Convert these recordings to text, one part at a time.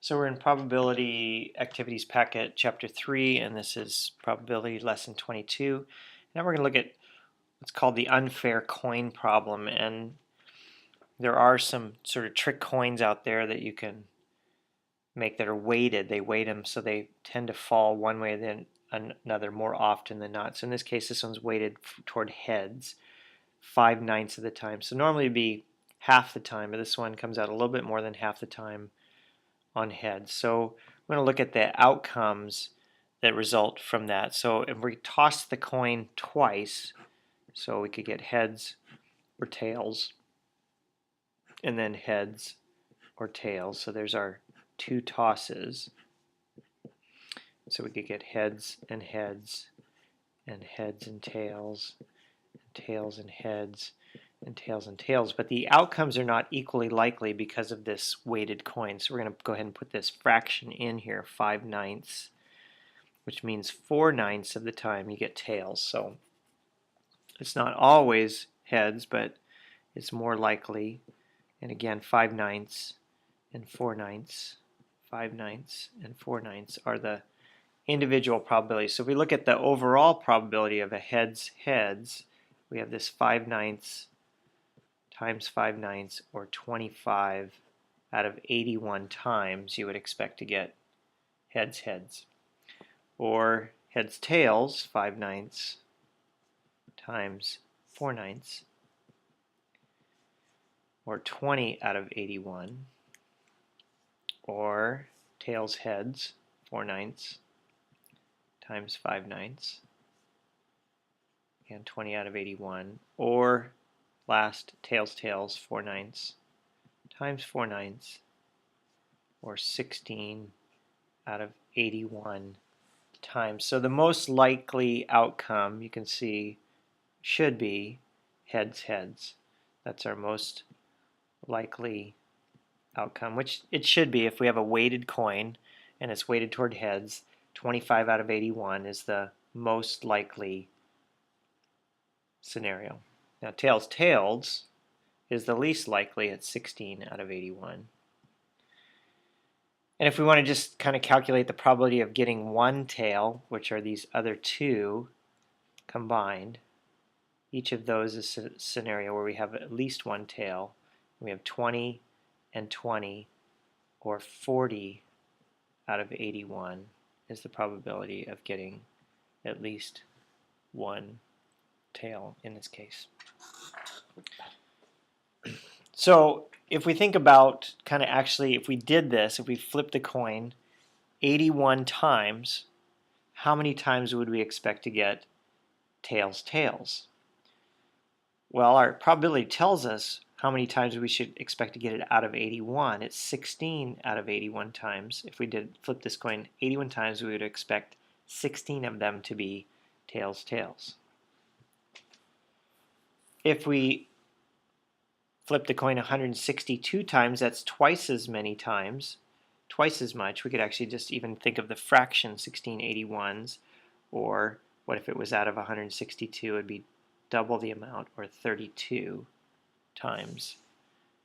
So we're in Probability Activities Packet Chapter 3, and this is Probability Lesson 22. Now we're going to look at what's called the unfair coin problem, and there are some sort of trick coins out there that you can make that are weighted. They weight them so they tend to fall one way than another more often than not. So in this case, this one's weighted toward heads 5/9 of the time. So normally it'd be half the time, but this one comes out a little bit more than half the time on heads. So we're going to look at the outcomes that result from that. So if we toss the coin twice, so we could get heads or tails, and then heads or tails. So there's our two tosses. So we could get heads and heads, and heads and tails and heads, and tails and tails. But the outcomes are not equally likely because of this weighted coin. So we're going to go ahead and put this fraction in here, 5/9, which means 4/9 of the time you get tails. So it's not always heads, but it's more likely. And again, 5/9 and 4/9, 5/9 and 4/9 are the individual probabilities. So if we look at the overall probability of a heads, we have this 5/9 times 5/9, or 25 out of 81 times you would expect to get heads. Or heads tails, 5/9 times 4/9, or 20 out of 81. Or tails heads, 4/9 times 5/9, and 20 out of 81. Or last, tails, 4/9 times 4/9, or 16 out of 81 times. So the most likely outcome, you can see, should be heads. That's our most likely outcome, which it should be if we have a weighted coin and it's weighted toward heads. 25 out of 81 is the most likely scenario. Now tails is the least likely at 16 out of 81. And if we want to just kind of calculate the probability of getting one tail, which are these other two combined, each of those is a scenario where we have at least one tail. We have 20 and 20, or 40 out of 81 is the probability of getting at least one tail in this case. So if we think about kind of actually, if we did this, if we flipped the coin 81 times, how many times would we expect to get tails? Well, our probability tells us how many times we should expect to get it out of 81. It's 16 out of 81 times. If we did flip this coin 81 times, we would expect 16 of them to be tails. If we flip the coin 162 times, that's twice as many times, twice as much. We could actually just even think of the fraction 16/81s, or what if it was out of 162? It would be double the amount, or 32 times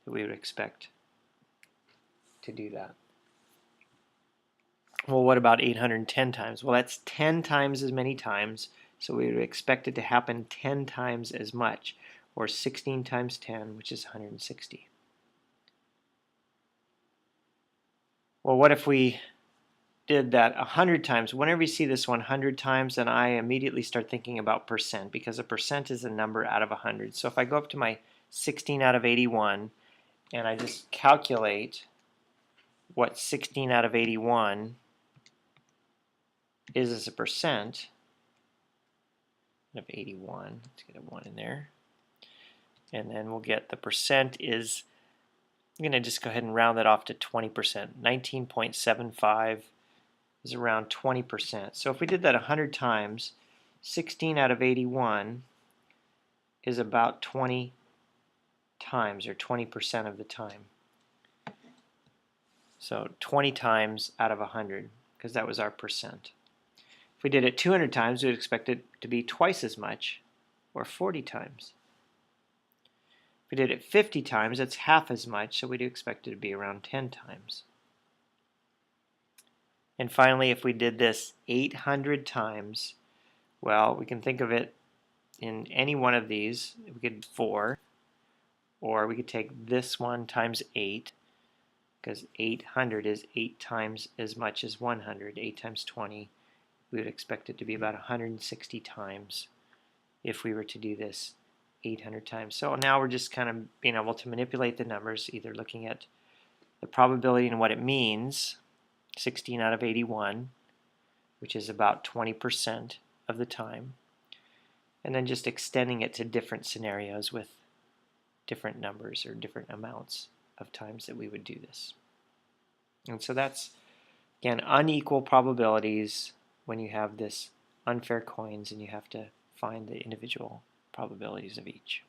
that we would expect to do that. Well, what about 810 times? Well, that's 10 times as many times, so we would expect it to happen 10 times as much, or 16 times 10, which is 160. Well, what if we did that 100 times? Whenever you see this 100 times, then I immediately start thinking about percent, because a percent is a number out of 100. So if I go up to my 16 out of 81 and I just calculate what 16 out of 81 is as a percent of 81, let's get a 1 in there, and then we'll get the percent is, I'm going to just go ahead and round that off to 20%. 19.75 is around 20%. So if we did that 100 times, 16 out of 81 is about 20 times, or 20% of the time. So 20 times out of 100, because that was our percent. If we did it 200 times, we would expect it to be twice as much, or 40 times. If we did it 50 times, that's half as much, so we'd expect it to be around 10 times. And finally, if we did this 800 times, well, we can think of it in any one of these. We could 4, or we could take this one times 8, because 800 is 8 times as much as 100. 8 times 20, we would expect it to be about 160 times if we were to do this 800 times. So now we're just kind of being able to manipulate the numbers, either looking at the probability and what it means, 16 out of 81, which is about 20% of the time, and then just extending it to different scenarios with different numbers or different amounts of times that we would do this. And so that's, again, unequal probabilities when you have this unfair coins and you have to find the individual probabilities of each.